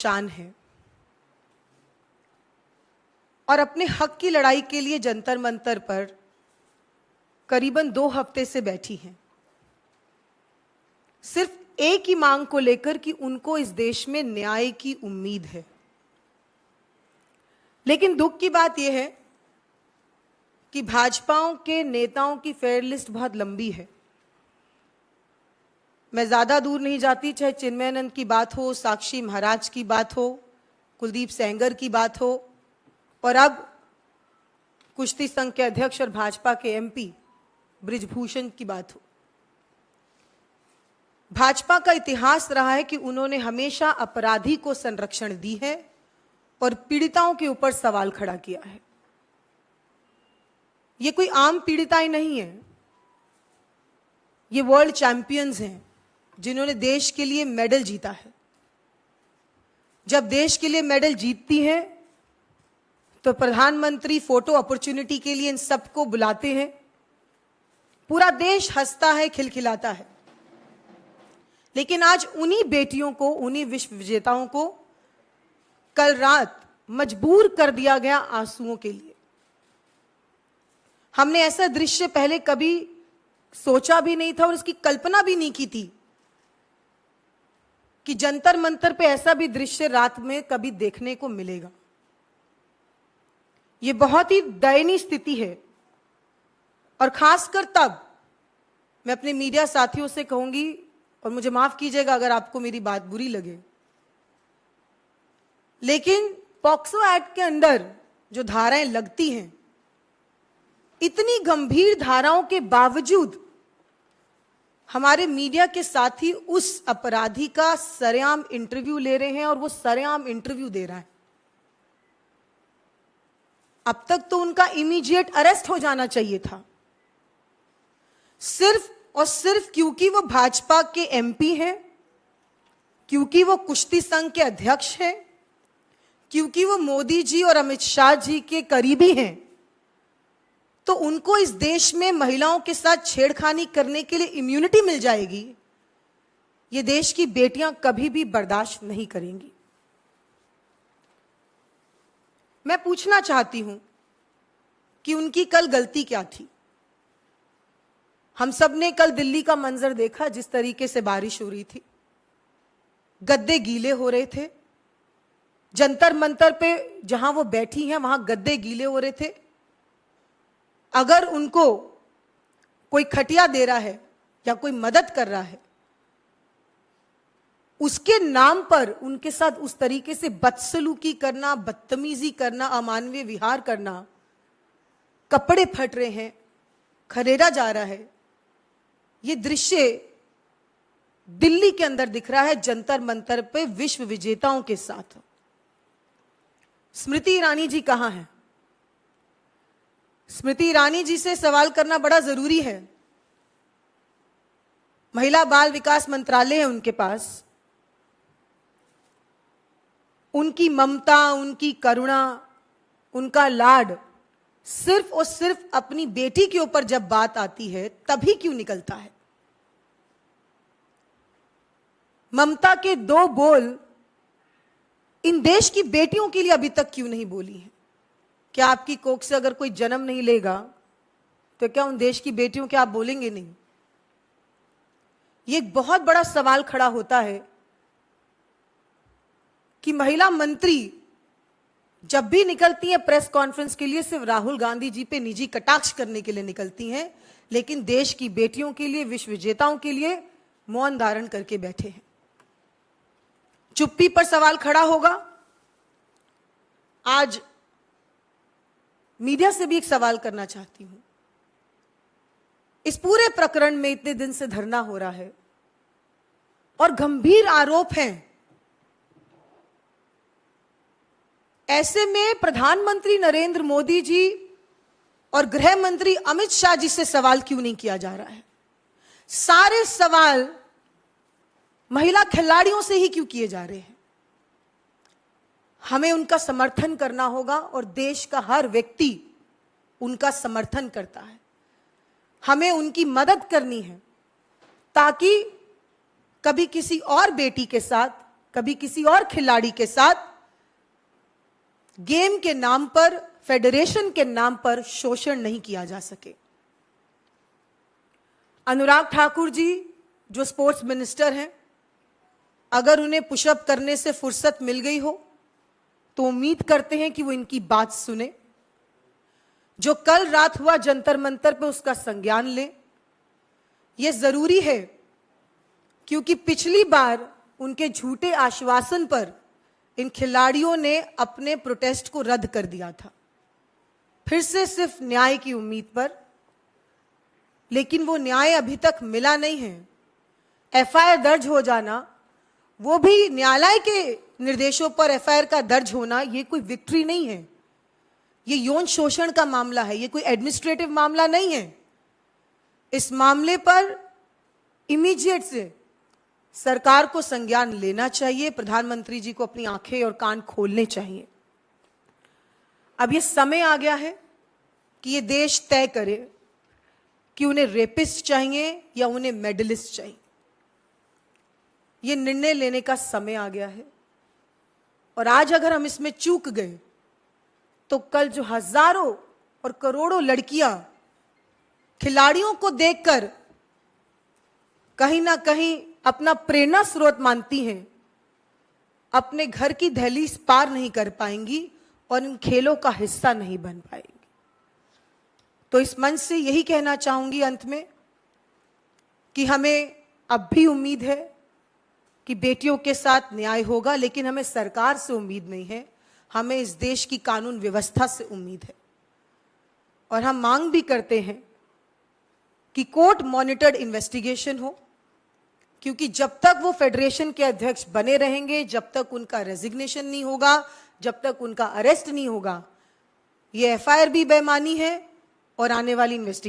शान है और अपने हक की लड़ाई के लिए जंतर मंतर पर करीबन 2 हफ्ते से बैठी हैं, सिर्फ एक ही मांग को लेकर कि उनको इस देश में न्याय की उम्मीद है। लेकिन दुख की बात यह है कि भाजपाओं के नेताओं की फेयर लिस्ट बहुत लंबी है। मैं ज्यादा दूर नहीं जाती, चाहे चिन्मयानंद की बात हो, साक्षी महाराज की बात हो, कुलदीप सेंगर की बात हो और अब कुश्ती संघ के अध्यक्ष और भाजपा के एमपी बृजभूषण की बात हो। भाजपा का इतिहास रहा है कि उन्होंने हमेशा अपराधी को संरक्षण दी है और पीड़िताओं के ऊपर सवाल खड़ा किया है। ये कोई आम पीड़िताएं नहीं है, ये वर्ल्ड चैंपियंस हैं जिन्होंने देश के लिए मेडल जीता है। जब देश के लिए मेडल जीतती हैं तो प्रधानमंत्री फोटो अपॉर्चुनिटी के लिए इन सबको बुलाते हैं, पूरा देश हंसता है, खिलखिलाता है। लेकिन आज उन्हीं बेटियों को, उन्हीं विश्व विजेताओं को कल रात मजबूर कर दिया गया आंसुओं के लिए। हमने ऐसा दृश्य पहले कभी सोचा भी नहीं था और इसकी कल्पना भी नहीं की थी कि जंतर मंतर पे ऐसा भी दृश्य रात में कभी देखने को मिलेगा। यह बहुत ही दयनीय स्थिति है और खासकर तब मैं अपने मीडिया साथियों से कहूंगी, और मुझे माफ कीजिएगा अगर आपको मेरी बात बुरी लगे, लेकिन पॉक्सो एक्ट के अंदर जो धाराएं लगती हैं, इतनी गंभीर धाराओं के बावजूद हमारे मीडिया के साथी उस अपराधी का सरेआम इंटरव्यू ले रहे हैं और वो सरेआम इंटरव्यू दे रहा है। अब तक तो उनका इमीडिएट अरेस्ट हो जाना चाहिए था, सिर्फ और सिर्फ क्योंकि वो भाजपा के एमपी हैं, क्योंकि वो कुश्ती संघ के अध्यक्ष हैं, क्योंकि वो मोदी जी और अमित शाह जी के करीबी हैं, तो उनको इस देश में महिलाओं के साथ छेड़खानी करने के लिए इम्यूनिटी मिल जाएगी। ये देश की बेटियां कभी भी बर्दाश्त नहीं करेंगी। मैं पूछना चाहती हूं कि उनकी कल गलती क्या थी। हम सब ने कल दिल्ली का मंजर देखा, जिस तरीके से बारिश हो रही थी, गद्दे गीले हो रहे थे, जंतर मंतर पे जहां वो बैठी हैं वहां गद्दे गीले हो रहे थे। अगर उनको कोई खटिया दे रहा है या कोई मदद कर रहा है, उसके नाम पर उनके साथ उस तरीके से बदसलूकी करना, बदतमीजी करना, अमानवीय विहार करना, कपड़े फट रहे हैं, खरेड़ा जा रहा है, ये दृश्य दिल्ली के अंदर दिख रहा है जंतर मंतर पे विश्व विजेताओं के साथ। स्मृति ईरानी जी कहां हैं? स्मृति ईरानी जी से सवाल करना बड़ा जरूरी है। महिला बाल विकास मंत्रालय है उनके पास। उनकी ममता, उनकी करुणा, उनका लाड सिर्फ और सिर्फ अपनी बेटी के ऊपर जब बात आती है तभी क्यों निकलता है? ममता के 2 बोल इन देश की बेटियों के लिए अभी तक क्यों नहीं बोली हैं? क्या आपकी कोख से अगर कोई जन्म नहीं लेगा तो क्या उन देश की बेटियों के आप बोलेंगे नहीं? ये एक बहुत बड़ा सवाल खड़ा होता है कि महिला मंत्री जब भी निकलती हैं प्रेस कॉन्फ्रेंस के लिए, सिर्फ राहुल गांधी जी पे निजी कटाक्ष करने के लिए निकलती हैं, लेकिन देश की बेटियों के लिए, विश्व विजेताओं के लिए मौन धारण करके बैठे हैं। चुप्पी पर सवाल खड़ा होगा। आज मीडिया से भी एक सवाल करना चाहती हूं। इस पूरे प्रकरण में इतने दिन से धरना हो रहा है और गंभीर आरोप हैं। ऐसे में प्रधानमंत्री नरेंद्र मोदी जी और गृह मंत्री अमित शाह जी से सवाल क्यों नहीं किया जा रहा है? सारे सवाल महिला खिलाड़ियों से ही क्यों किए जा रहे हैं? हमें उनका समर्थन करना होगा और देश का हर व्यक्ति उनका समर्थन करता है। हमें उनकी मदद करनी है ताकि कभी किसी और बेटी के साथ कभी किसी और खिलाड़ी के साथ गेम के नाम पर, फेडरेशन के नाम पर शोषण नहीं किया जा सके। अनुराग ठाकुर जी जो स्पोर्ट्स मिनिस्टर हैं, अगर उन्हें पुशअप करने से फुर्सत मिल गई हो तो उम्मीद करते हैं कि वो इनकी बात सुने। जो कल रात हुआ जंतर मंतर पे उसका संज्ञान ले। यह जरूरी है क्योंकि पिछली बार उनके झूठे आश्वासन पर इन खिलाड़ियों ने अपने प्रोटेस्ट को रद्द कर दिया था, फिर से सिर्फ न्याय की उम्मीद पर। लेकिन वो न्याय अभी तक मिला नहीं है। एफआईआर दर्ज हो जाना, वो भी न्यायालय के निर्देशों पर एफआईआर का दर्ज होना, ये कोई विक्ट्री नहीं है। ये यौन शोषण का मामला है, ये कोई एडमिनिस्ट्रेटिव मामला नहीं है। इस मामले पर इमीडिएट से सरकार को संज्ञान लेना चाहिए। प्रधानमंत्री जी को अपनी आंखें और कान खोलने चाहिए। अब ये समय आ गया है कि ये देश तय करे कि उन्हें रेपिस्ट चाहिए या उन्हें मेडलिस्ट चाहिए। ये निर्णय लेने का समय आ गया है। और आज अगर हम इसमें चूक गए तो कल जो हजारों और करोड़ों लड़कियां खिलाड़ियों को देखकर कहीं ना कहीं अपना प्रेरणा स्रोत मानती हैं, अपने घर की दहलीज पार नहीं कर पाएंगी और इन खेलों का हिस्सा नहीं बन पाएंगी। तो इस मंच से यही कहना चाहूंगी अंत में कि हमें अब भी उम्मीद है कि बेटियों के साथ न्याय होगा, लेकिन हमें सरकार से उम्मीद नहीं है, हमें इस देश की कानून व्यवस्था से उम्मीद है। और हम मांग भी करते हैं कि कोर्ट मॉनिटर्ड इन्वेस्टिगेशन हो, क्योंकि जब तक वो फेडरेशन के अध्यक्ष बने रहेंगे, जब तक उनका रेजिग्नेशन नहीं होगा, जब तक उनका अरेस्ट नहीं होगा, ये एफआईआर भी बेमानी है और आने वाली इन्वेस्टिगेशन